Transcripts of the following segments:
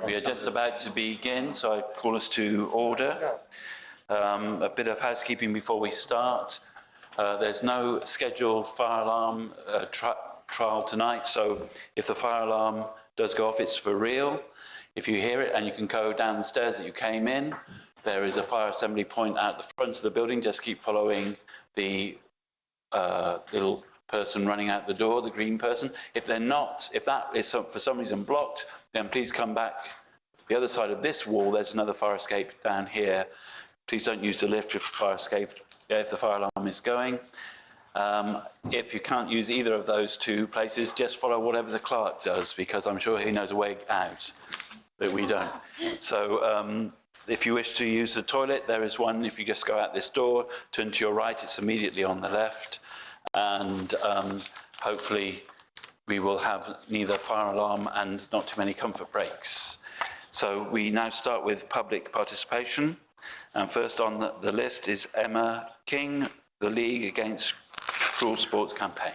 We are just about to begin, so I call us to order. A bit of housekeeping before we start. There's no scheduled fire alarm trial tonight, so if the fire alarm does go off, it's for real. If you hear it, and you can go down the stairs that you came in, there is a fire assembly point at the front of the building. Just keep following the little person running out the door, the green person. If they're not, if that is for some reason blocked, then please come back the other side of this wall. There's another fire escape down here. Please don't use the lift if the fire alarm is going. If you can't use either of those two places, just follow whatever the clerk does, because I'm sure he knows a way out, but we don't. So if you wish to use the toilet, there is one. If you just go out this door, turn to your right, it's immediately on the left. And hopefully we will have neither fire alarm and not too many comfort breaks. So we now start with public participation. And first on the list is Emma King, the League Against Cruel Sports campaign.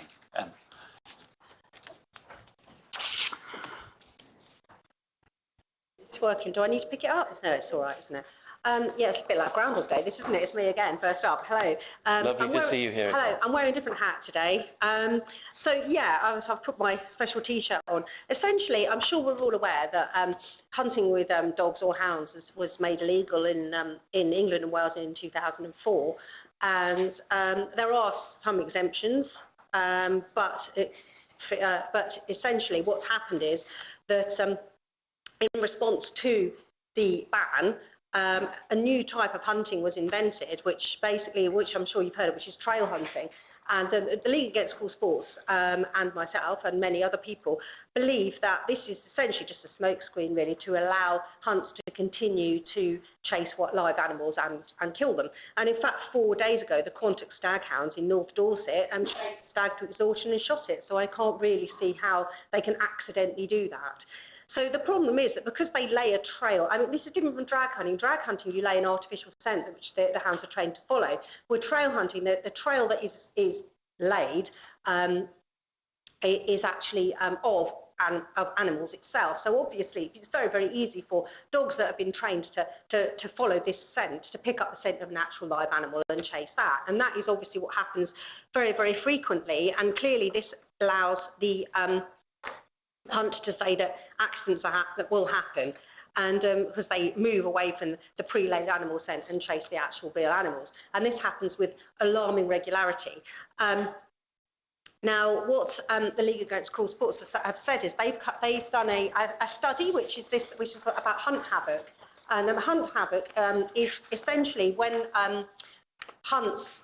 It's working. Do I need to pick it up? No, it's all right, isn't it? Yeah, it's a bit like Groundhog Day, this, isn't it? It's me again, first up. Hello. Lovely to see you here. Hello, I'm wearing a different hat today. So yeah, I've put my special T-shirt on. Essentially, I'm sure we're all aware that hunting with dogs or hounds was made illegal in England and Wales in 2004. And there are some exemptions, but essentially what's happened is that in response to the ban, a new type of hunting was invented, which I'm sure you've heard of, which is trail hunting. And the League Against Cruel Sports and myself and many other people believe that this is essentially just a smokescreen, really, to allow hunts to continue to chase live animals and kill them. And in fact, 4 days ago, the Quantock staghounds in North Dorset chased a stag to exhaustion and shot it. So I can't really see how they can accidentally do that. So the problem is that because they lay a trail, I mean, this is different from drag hunting. Drag hunting, you lay an artificial scent which the hounds are trained to follow. With trail hunting, the trail that is laid is actually of animals itself. So obviously, it's very, very easy for dogs that have been trained to follow this scent, to pick up the scent of a natural live animal and chase that. And that is obviously what happens very, very frequently. And clearly, this allows the hunt to say that accidents that will happen, and because they move away from the pre-laid animal scent and chase the actual real animals, and this happens with alarming regularity. Now, what the League Against Cruel Sports have said is they've done a study which is about hunt havoc, and hunt havoc is essentially when hunts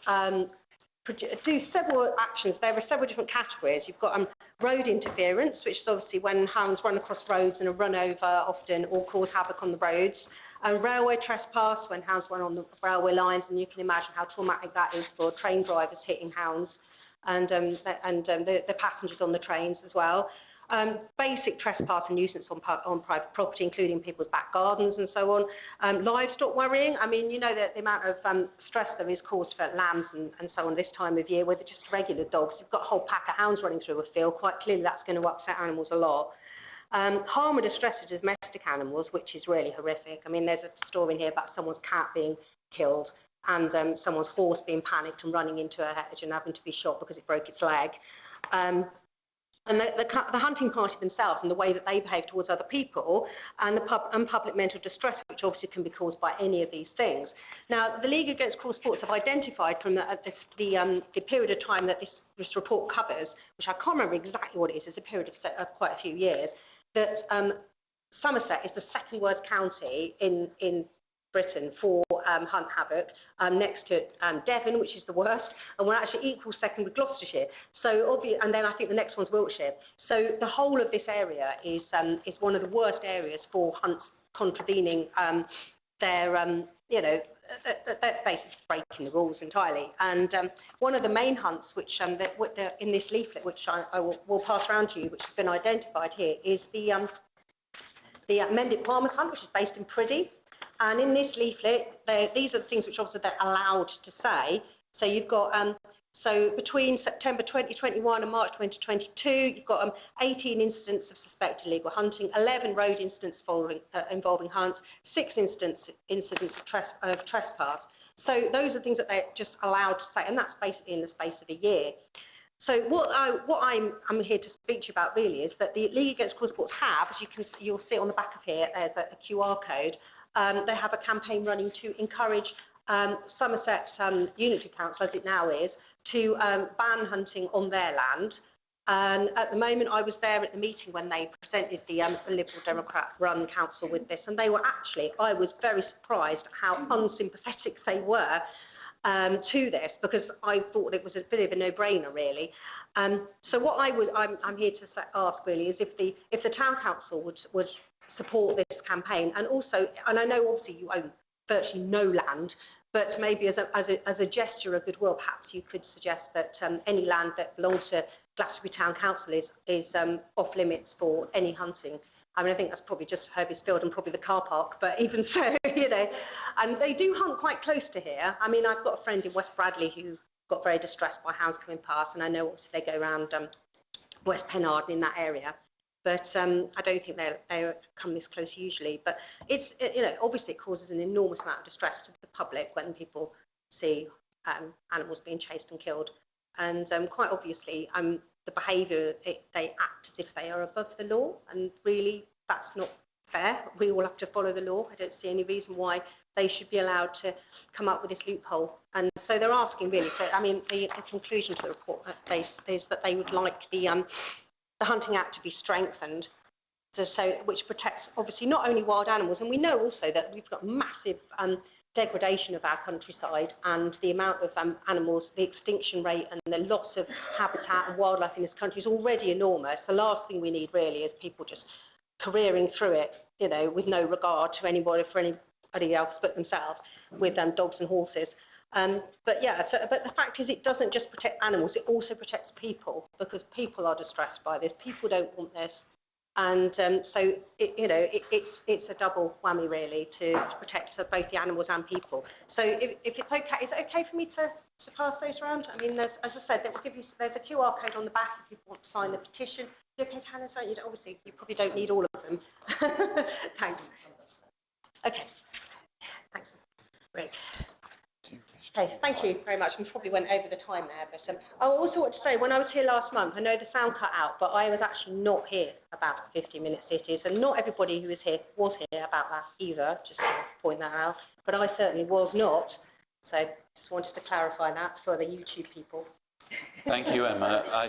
do several actions. There are several different categories. You've got road interference, which is obviously when hounds run across roads and are run over often or cause havoc on the roads. And railway trespass, when hounds run on the railway lines, and you can imagine how traumatic that is for train drivers hitting hounds and the passengers on the trains as well. Basic trespass and nuisance on private property, including people's back gardens and so on. Livestock worrying, I mean, you know the amount of stress there is caused for lambs and so on this time of year, where they're just regular dogs. You've got a whole pack of hounds running through a field. Quite clearly that's going to upset animals a lot. Harm and distress to domestic animals, which is really horrific. I mean, there's a story in here about someone's cat being killed and someone's horse being panicked and running into a hedge and having to be shot because it broke its leg. And the hunting party themselves and the way that they behave towards other people, and public mental distress, which obviously can be caused by any of these things. Now, the League Against Cruel Sports have identified from the period of time that this report covers, which I can't remember exactly what it is, it's a period of quite a few years, that Somerset is the second worst county in Britain for hunt havoc, next to Devon, which is the worst, and we're actually equal second with Gloucestershire. So and then I think the next one's Wiltshire. So the whole of this area is one of the worst areas for hunts contravening they're basically breaking the rules entirely. And one of the main hunts, which in this leaflet, which I will pass around to you, which has been identified here, is the Mendip Farmers Hunt, which is based in Priddy. And in this leaflet, these are the things which obviously they're allowed to say. So you've got So between September 2021 and March 2022, you've got 18 incidents of suspected illegal hunting, 11 road incidents involving hunts, 6 incidents of trespass. So those are things that they're just allowed to say, and that's basically in the space of a year. So what I'm here to speak to you about really is that the League Against Cruel Sports have, as you'll see on the back of here, there's a QR code. They have a campaign running to encourage Somerset Unitary Council, as it now is, to ban hunting on their land. And at the moment, I was there at the meeting when they presented the Liberal Democrat-run council with this, and they were actually, I was very surprised how unsympathetic they were to this, because I thought it was a bit of a no-brainer, really. So what I'm here to ask really is if the town council would support this campaign, and also, and I know obviously you own virtually no land, but maybe as a gesture of goodwill, perhaps you could suggest that any land that belongs to Glastonbury Town Council is off limits for any hunting. I mean, I think that's probably just Herbie's Field and probably the car park, but even so, you know, and they do hunt quite close to here. I mean, I've got a friend in West Bradley who got very distressed by hounds coming past, and I know obviously they go around West Pennard in that area. But I don't think they come this close usually. But it's, you know, obviously it causes an enormous amount of distress to the public when people see animals being chased and killed. And quite obviously, the behaviour, they act as if they are above the law. And really, that's not fair. We all have to follow the law. I don't see any reason why they should be allowed to come up with this loophole. And so they're asking really, I mean, the conclusion to the report is that they would like the Hunting Act to be strengthened, which protects obviously not only wild animals, and we know also that we've got massive degradation of our countryside, and the amount of animals, the extinction rate and the loss of habitat and wildlife in this country is already enormous. The last thing we need really is people just careering through it, you know, with no regard to anybody else but themselves, with dogs and horses. But yeah, but the fact is, it doesn't just protect animals; it also protects people, because people are distressed by this. People don't want this, and so it's a double whammy really to protect both the animals and people. So if it's okay, is it okay for me to pass those around? I mean, as I said, that will give you. There's a QR code on the back if people want to sign the petition. You're okay to hand this out? Obviously, you probably don't need all of them. Thanks. Okay. Thanks, Rick. Okay, thank you very much. We probably went over the time there, but I also want to say, when I was here last month, I know the sound cut out, but I was actually not here about 50-minute cities, and not everybody who was here about that either, just to point that out, but I certainly was not. So just wanted to clarify that for the YouTube people. Thank you, Emma. I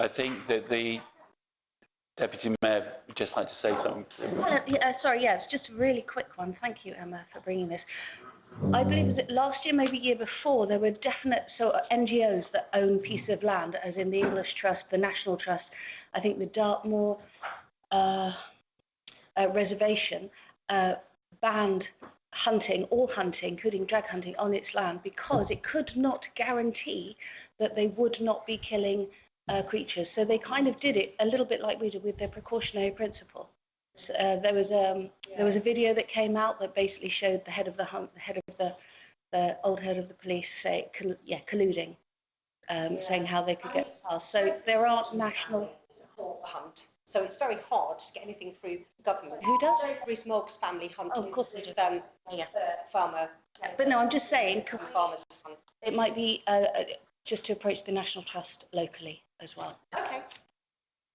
think that the Deputy Mayor would just like to say something. Sorry, yeah, it's just a really quick one. Thank you, Emma, for bringing this. I believe that last year, maybe year before, there were definite NGOs that own pieces of land, as in the English Trust, the National Trust. I think the Dartmoor Reservation banned hunting, all hunting, including drag hunting, on its land, because it could not guarantee that they would not be killing creatures. So they kind of did it a little bit like we did with the precautionary principle. So, there was a video that came out that basically showed the head of the old head of the police colluding, saying how they could get past. So there are national support the hunt. So it's very hard to get anything through government. Who does? Rees Mogg's family hunt. Oh, of course they do. Farmer. But no, I'm just saying, farmers hunt. It might be just to approach the National Trust locally as well. Okay.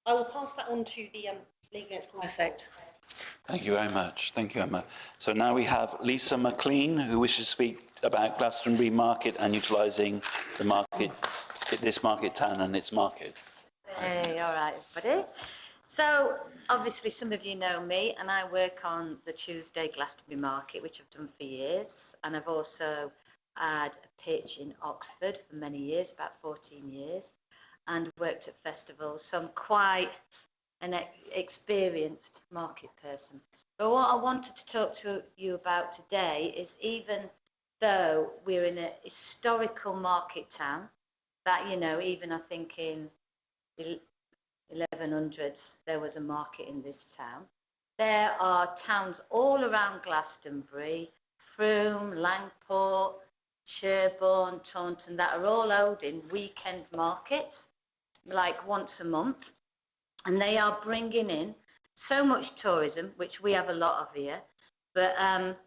I will pass that on to the League Against Cruel Sport. Thank you very much. Thank you, Emma. So now we have Lisa McLean, who wishes to speak about Glastonbury Market and utilising the market, this market town and its market. Hey, all right, everybody. So obviously some of you know me, and I work on the Tuesday Glastonbury Market, which I've done for years, and I've also had a pitch in Oxford for many years, about 14 years, and worked at festivals, so I'm quite an experienced market person. But what I wanted to talk to you about today is, even though we're in a historical market town, that, you know, even I think in the 1100s there was a market in this town, there are towns all around Glastonbury Frome, Langport, Sherborne, Taunton, that are all holding weekend markets, like once a month. And they are bringing in so much tourism, which we have a lot of here, but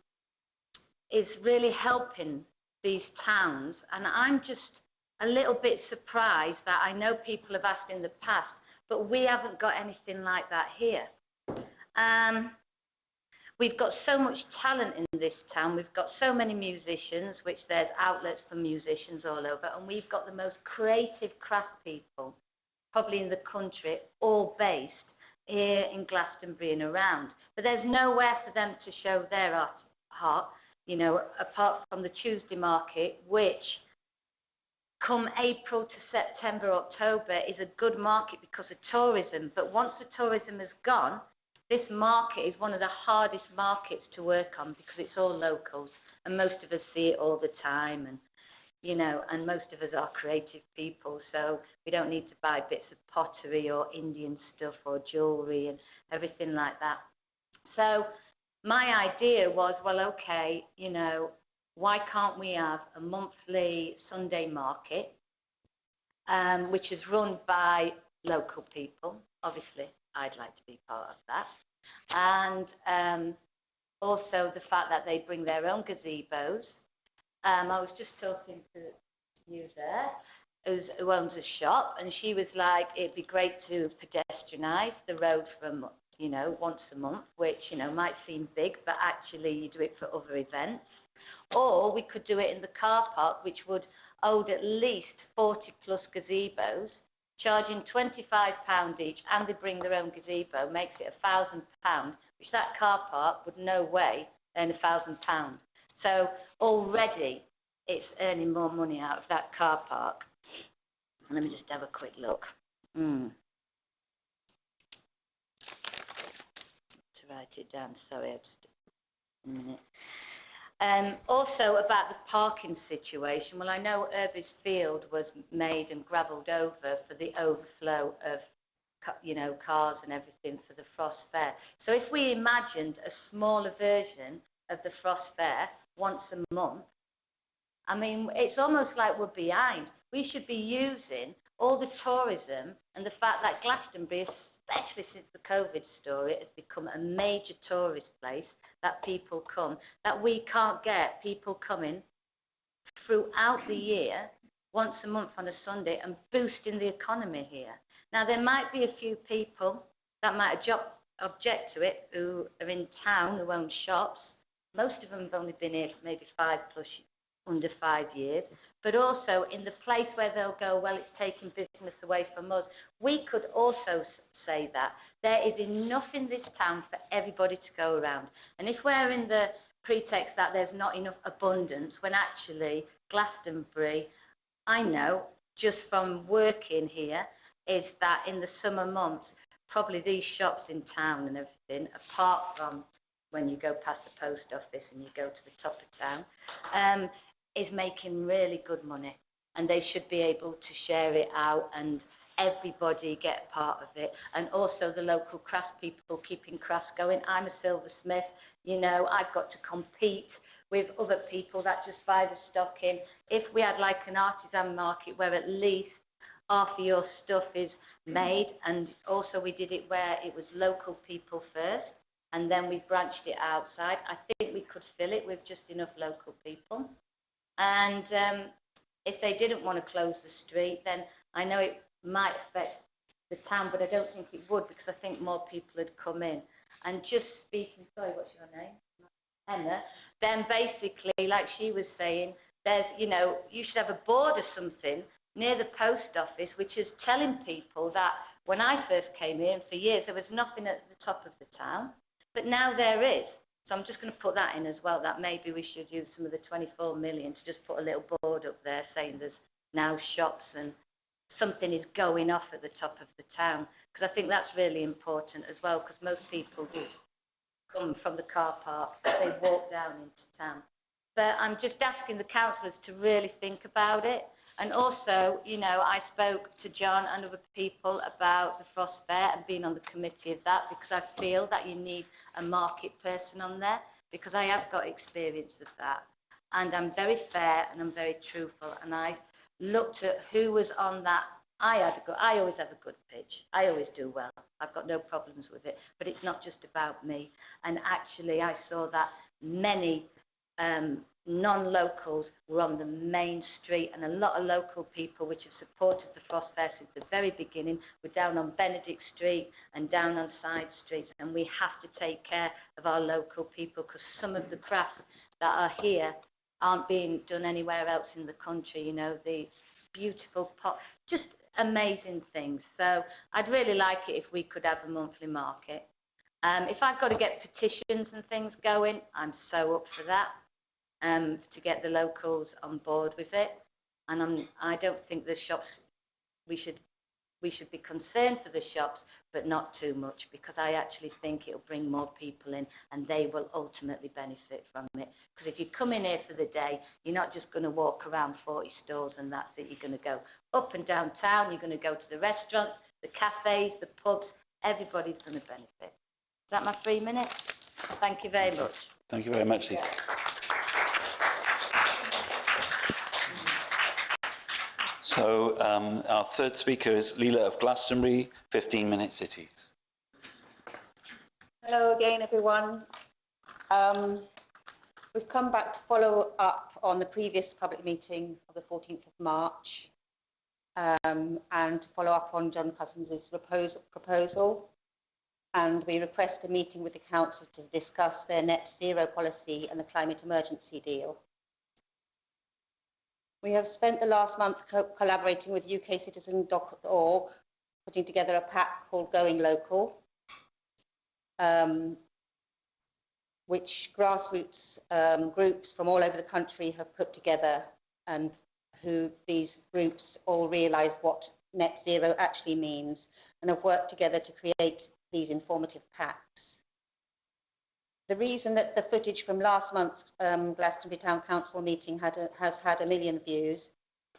is really helping these towns. And I'm just a little bit surprised that I know people have asked in the past, but we haven't got anything like that here. We've got so much talent in this town. We've got so many musicians, which there's outlets for musicians all over, and we've got the most creative craft people probably in the country, all based here in Glastonbury and around. But there's nowhere for them to show their art, you know, apart from the Tuesday market, which come April to September, October is a good market because of tourism. But once the tourism has gone, this market is one of the hardest markets to work on because it's all locals and most of us see it all the time. And you know, and most of us are creative people, so we don't need to buy bits of pottery or Indian stuff or jewellery and everything like that. So my idea was, well, okay, you know, why can't we have a monthly Sunday market, which is run by local people? Obviously, I'd like to be part of that. And also the fact that they bring their own gazebos. I was just talking to you there, who owns a shop, and she was like, it'd be great to pedestrianise the road from, you know, once a month, which, you know, might seem big, but actually you do it for other events. Or we could do it in the car park, which would hold at least 40 plus gazebos, charging £25 each, and they bring their own gazebo, makes it £1,000, which that car park would no way earn £1,000. So already it's earning more money out of that car park. Let me just have a quick look. To write it down, sorry, I'll just a minute. Also about the parking situation, well, I know Irby's Field was made and gravelled over for the overflow of, you know, cars and everything for the Frost Fair. So if we imagined a smaller version of the Frost Fair once a month, I mean, it's almost like we're behind. We should be using all the tourism and the fact that Glastonbury, especially since the COVID story, has become a major tourist place that people come, that we can't get people coming throughout the year once a month on a Sunday and boosting the economy here. Now, there might be a few people that might object to it who are in town, who own shops. Most of them have only been here for maybe under 5 years, but also in the place where they'll go, well, it's taking business away from us. We could also say that there is enough in this town for everybody to go around. And if we're in the pretext that there's not enough abundance, when actually Glastonbury, I know just from working here, is that in the summer months, probably these shops in town and everything, apart from when you go past the post office and you go to the top of town, is making really good money, and they should be able to share it out and everybody get part of it. And also the local crafts people keeping crafts going. I'm a silversmith, you know, I've got to compete with other people that just buy the stock in. If we had like an artisan market where at least half of your stuff is made, and also we did it where it was local people first, and then we branched it outside, I think we could fill it with just enough local people. And if they didn't want to close the street, then I know it might affect the town, but I don't think it would, because I think more people had come in. And just speaking, sorry, what's your name? Emma. Then basically, like she was saying, there's, you know, you should have a board or something near the post office, which is telling people that when I first came here, and for years, there was nothing at the top of the town, but now there is. So I'm just going to put that in as well, that maybe we should use some of the 24 million to just put a little board up there saying there's now shops and something is going off at the top of the town, because I think that's really important as well, because most people just come from the car park, they walk down into town. But I'm just asking the councillors to really think about it. And also, you know, I spoke to John and other people about the Frost Fair and being on the committee of that, because I feel that you need a market person on there, because I have got experience of that. And I'm very fair and I'm very truthful. And I looked at who was on that. I always have a good pitch. I always do well. I've got no problems with it. But it's not just about me. And actually, I saw that many non-locals were on the main street, and a lot of local people which have supported the Frost Fair since the very beginning were down on Benedict Street and down on side streets. And we have to take care of our local people, because some of the crafts that are here aren't being done anywhere else in the country. You know, the beautiful pot, just amazing things. So I'd really like it if we could have a monthly market. If I've got to get petitions and things going, I'm so up for that, to get the locals on board with it. And I don't think the shops, we should be concerned for the shops, but not too much, because I actually think it'll bring more people in and they will ultimately benefit from it. Because if you come in here for the day, you're not just going to walk around 40 stores and that's it. You're going to go up and down town, you're going to go to the restaurants, the cafes, the pubs, everybody's going to benefit. Is that my 3 minutes? Thank you very much. Thank you very much, Lisa. So our third speaker is Leela of Glastonbury, 15-minute cities. Hello again, everyone. We've come back to follow up on the previous public meeting of the 14th of March, and to follow up on John Cousins' proposal. And we request a meeting with the council to discuss their net zero policy and the climate emergency deal. We have spent the last month collaborating with ukcitizen.org, putting together a pack called Going Local, which grassroots groups from all over the country have put together, and who these groups all realise what net zero actually means and have worked together to create these informative packs. The reason that the footage from last month's Glastonbury Town Council meeting has had 1 million views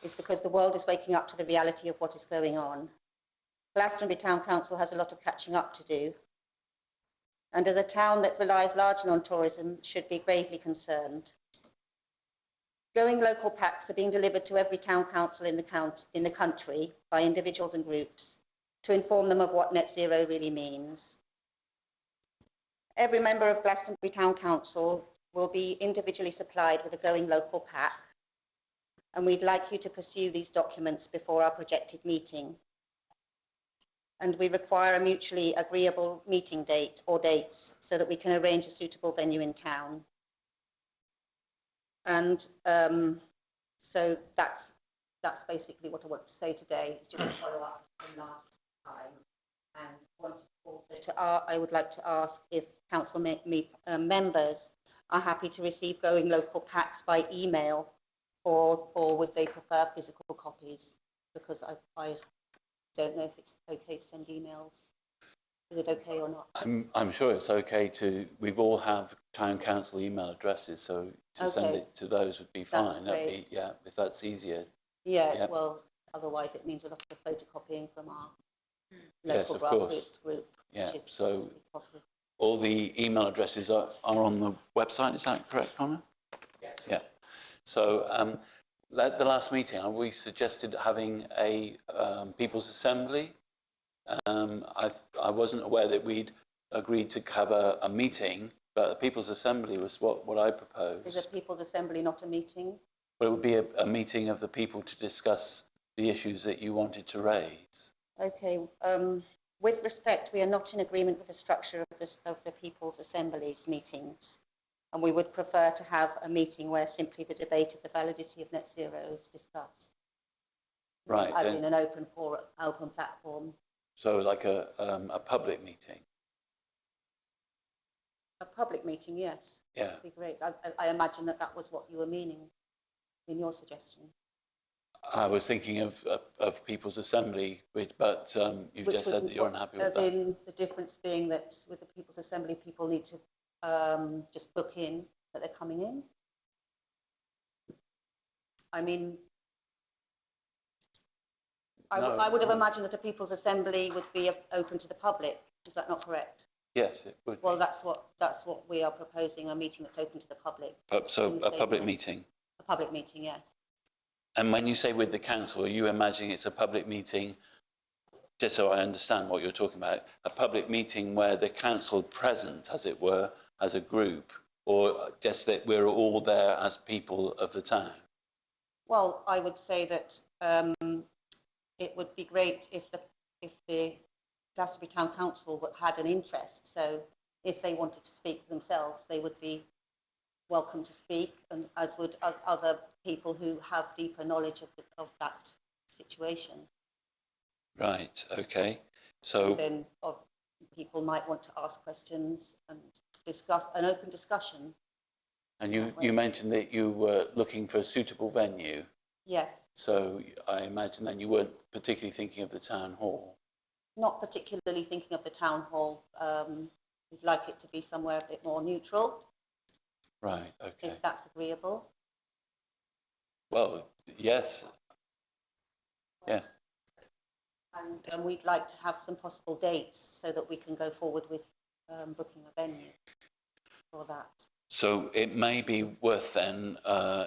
is because the world is waking up to the reality of what is going on. Glastonbury Town Council has a lot of catching up to do, and as a town that relies largely on tourism, should be gravely concerned. Going Local packs are being delivered to every town council in the country by individuals and groups to inform them of what net zero really means. Every member of Glastonbury Town Council will be individually supplied with a Going Local pack, and we'd like you to pursue these documents before our projected meeting. And we require a mutually agreeable meeting date or dates so that we can arrange a suitable venue in town. And so that's basically what I want to say today. It's just a follow up from last time. And wanted also I would like to ask if council members are happy to receive Going Local packs by email, or would they prefer physical copies? Because I don't know if it's okay to send emails. Is it okay or not? I'm sure it's okay to, we've all have town council email addresses, so to send it to those would be fine. That's great. Yeah, if that's easier. Yes, Yeah. well, otherwise it means a lot of photocopying from our Yes, local of course. grassroots group, Yeah, which is so possible. all the email addresses are on the website, is that correct, Connor? Yes. Yeah. So at the last meeting, we suggested having a People's Assembly. I wasn't aware that we'd agreed to have a meeting, but a People's Assembly was what I proposed. Is a People's Assembly not a meeting? But it would be a meeting of the people to discuss the issues that you wanted to raise. Okay. With respect, we are not in agreement with the structure of the People's Assembly's meetings, and we would prefer to have a meeting where simply the debate of the validity of net zero is discussed. Right. As in an open platform. So like a public meeting. A public meeting, yes. Yeah. That'd be great. I imagine that was what you were meaning in your suggestion. I was thinking of People's Assembly, but you've just said that you're unhappy with that. As in the difference being that with the People's Assembly, people need to just book in that they're coming in. I mean, I would have imagined that a People's Assembly would be open to the public. Is that not correct? Yes, it would. Well, that's what we are proposing, a meeting that's open to the public. So a public meeting. A public meeting, yes. And when you say with the council, are you imagining it's a public meeting, just so I understand what you're talking about, a public meeting where the council present, as it were, as a group, or just that we're all there as people of the town? Well, I would say that it would be great if the Glastonbury Town Council had an interest. So if they wanted to speak themselves, they would be welcome to speak, and as would other people who have deeper knowledge of that situation. Right, okay. So And then people might want to ask questions and discuss an open discussion. and you mentioned that you were looking for a suitable venue. Yes. So I imagine then you weren't particularly thinking of the town hall. Not particularly thinking of the town hall. We'd like it to be somewhere a bit more neutral. Right, okay. If that's agreeable. Well, yes. Yes. And we'd like to have some possible dates so that we can go forward with booking a venue for that. So it may be worth then,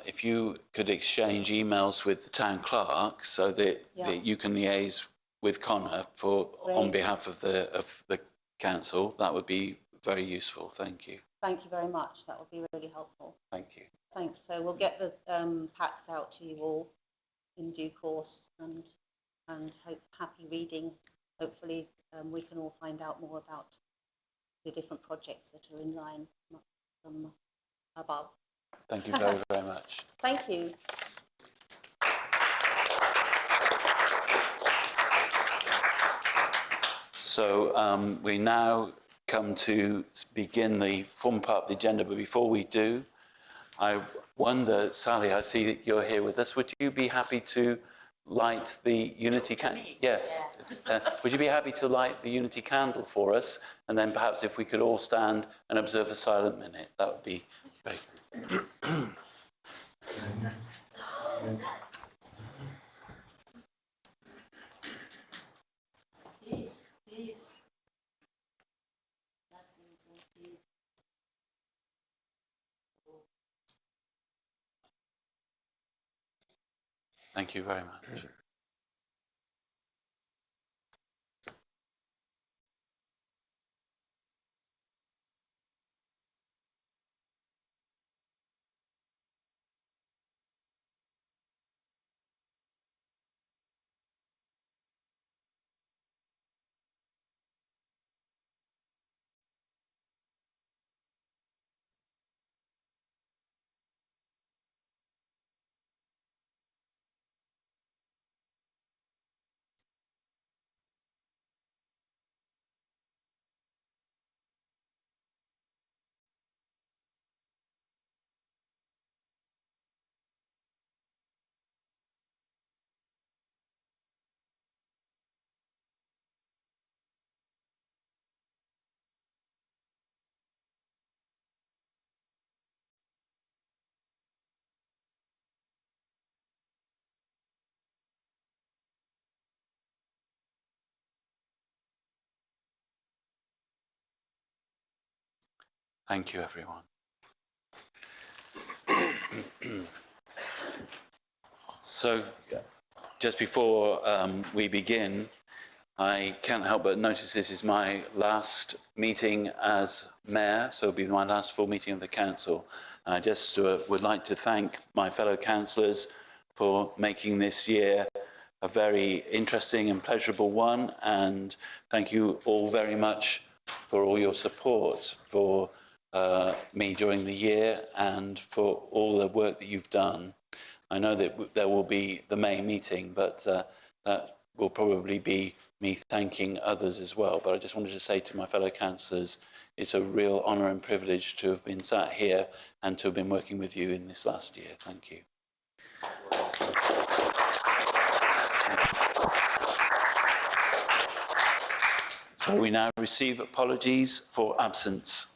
if you could exchange emails with the town clerk so that you can liaise with Connor on behalf of the council. That would be very useful. Thank you. Thank you very much. That would be really helpful. Thank you. Thanks. So we'll get the packs out to you all in due course, and happy reading. Hopefully we can all find out more about the different projects that are in line from above. Thank you very, very much. Thank you. So we now come to begin the formal part of the agenda, but before we do, I wonder, Sally, I see that you're here with us. Would you be happy to light the Unity candle? Yes. Would you be happy to light the Unity candle for us? And then perhaps if we could all stand and observe a silent minute, that would be great. Peace. Thank you very much. Thank you, everyone. So, just before we begin, I can't help but notice this is my last meeting as mayor, so it'll be my last full meeting of the council. I just would like to thank my fellow councillors for making this year a very interesting and pleasurable one, and thank you all very much for all your support for me during the year and for all the work that you've done. I know that there will be the May meeting, but that will probably be me thanking others as well. But I just wanted to say to my fellow councillors, it's a real honour and privilege to have been sat here and to have been working with you in this last year. Thank you. So we now receive apologies for absence.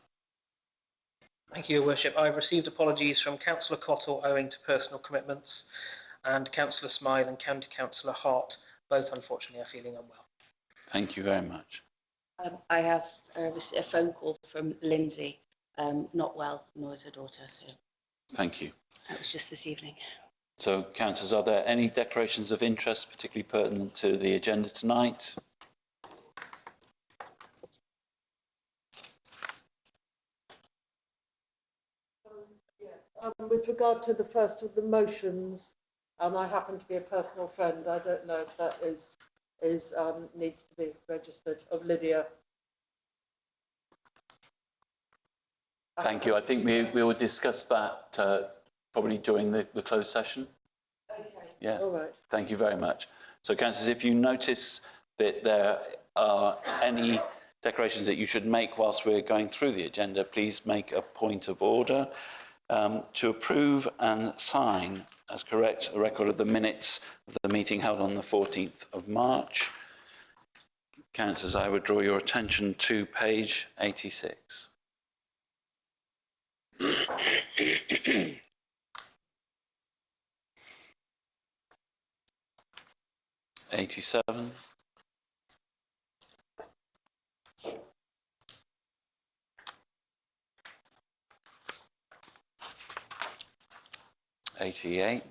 Thank you, Your Worship. I've received apologies from Councillor Cottle owing to personal commitments, and Councillor Smythe and County Councillor Hart, both unfortunately are feeling unwell. Thank you very much. I have received a phone call from Lindsay, not well, nor is her daughter, so Thank you. that was just this evening. So, councillors, are there any declarations of interest particularly pertinent to the agenda tonight? With regard to the first of the motions, I happen to be a personal friend. I don't know if that is needs to be registered, of Lydia. Thank you. I think we will discuss that probably during the closed session. Okay. Yeah. All right. Thank you very much. So, councillors, if you notice that there are any declarations that you should make whilst we're going through the agenda, please make a point of order. To approve and sign as correct a record of the minutes of the meeting held on the 14th of March. Councillors, I would draw your attention to page 86. 87. 88.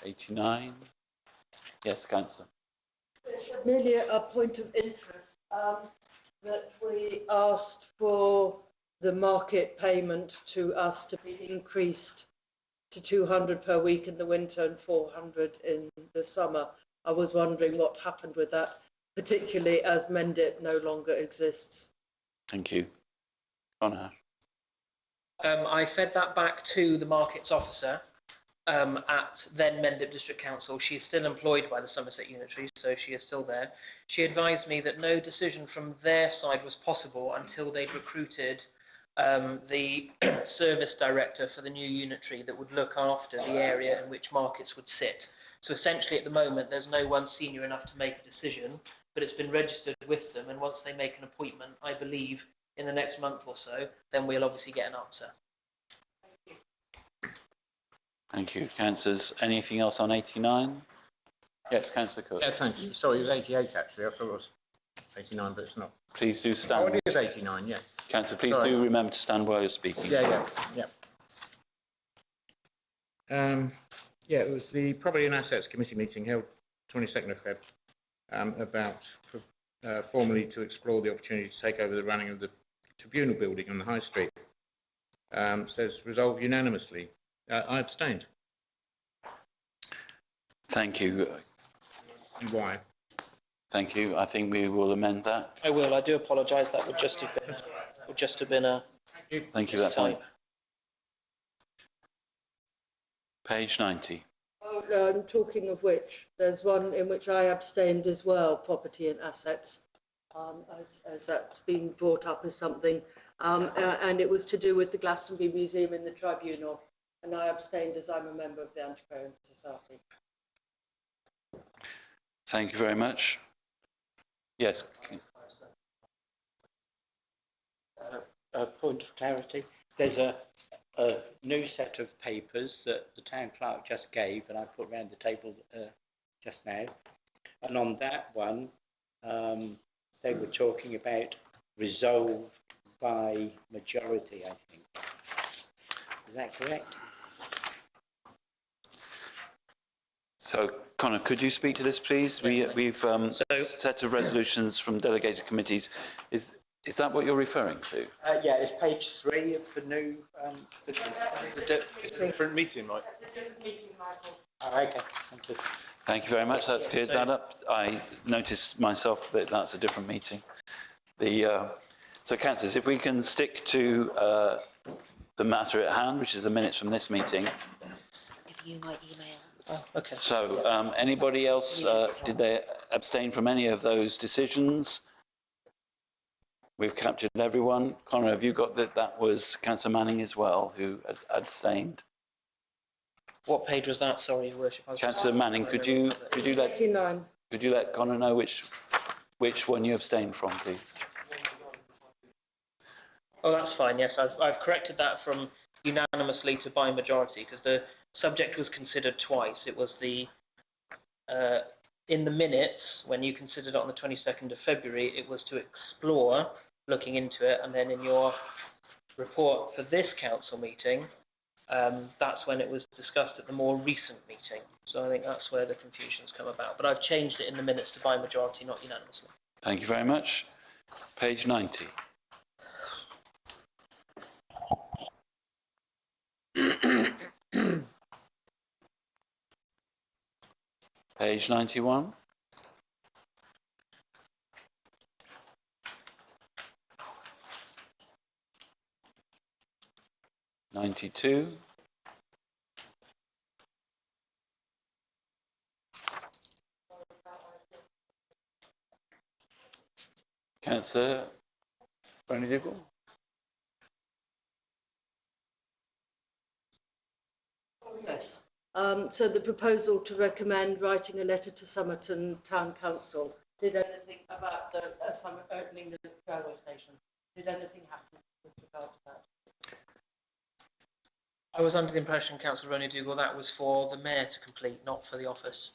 89. Yes, councillor. Merely a point of interest that we asked for the market payment to us to be increased to 200 per week in the winter and 400 in the summer. I was wondering what happened with that, particularly as Mendip no longer exists. Thank you. Connor. I fed that back to the markets officer at then Mendip District Council. She is still employed by the Somerset Unitary, so she is still there. She advised me that no decision from their side was possible until they'd recruited the service director for the new unitary that would look after the area in which markets would sit. So essentially at the moment there's no one senior enough to make a decision, but it's been registered with them, and once they make an appointment, I believe in the next month or so, then we'll obviously get an answer. Thank you. Councillors, anything else on 89? Yes, Councillor Cook. Yeah, thanks. Sorry, it was 88 actually. I thought it was 89, but it's not. Please do Oh, stand. it is 89, yeah. Councillor, please Sorry. do remember to stand while you're speaking. Yeah. Yeah, it was the Property and Assets Committee meeting held 22nd of Feb about formally to explore the opportunity to take over the running of the Tribunal building on the High Street. Says resolved unanimously. I abstained. Thank you. And why? Thank you. I think we will amend that. I will. I do apologise. That would just have been a Thank you. That point. Page 90. Talking of which, there's one in which I abstained as well, property and assets, as that's been brought up as something, and it was to do with the Glastonbury Museum in the Tribunal, and I abstained as I'm a member of the Antiquarian Society. Thank you very much. Yes. A point of clarity. There's a new set of papers that the town clerk just gave, and I put around the table just now. And on that one, they were talking about resolved by majority, I think. Is that correct? So, Connor, could you speak to this, please? We've set of resolutions from delegated committees. Is that what you're referring to? Yeah, it's page 3 of the new. It's a different meeting, right? Oh, okay, thank you. Thank you very much. That's cleared that up. I noticed myself that that's a different meeting. So, councillors, if we can stick to the matter at hand, which is the minutes from this meeting. Give you my email. Oh, okay. So, anybody else, did they abstain from any of those decisions? We've captured everyone. Connor, have you got that? That was Councillor Manning as well, who abstained. What page was that? Sorry, Your Worship. Councillor Manning, could you let Connor know which one you abstained from, please? Oh, that's fine. Yes, I've corrected that from unanimously to by majority, because the subject was considered twice. It was the in the minutes, when you considered it on the 22nd of February, it was to explore looking into it, and then in your report for this council meeting, that's when it was discussed at the more recent meeting. So I think that's where the confusion's come about. But I've changed it in the minutes to by majority, not unanimously. Thank you very much. Page 90. Page 91. '92. Councillor Ronnie Diggle. Yes. So the proposal to recommend writing a letter to Somerton Town Council. Did anything about the opening the railway station? Did anything happen with regard to that? I was under the impression, Councillor Ronnie Dougal, that was for the mayor to complete, not for the office.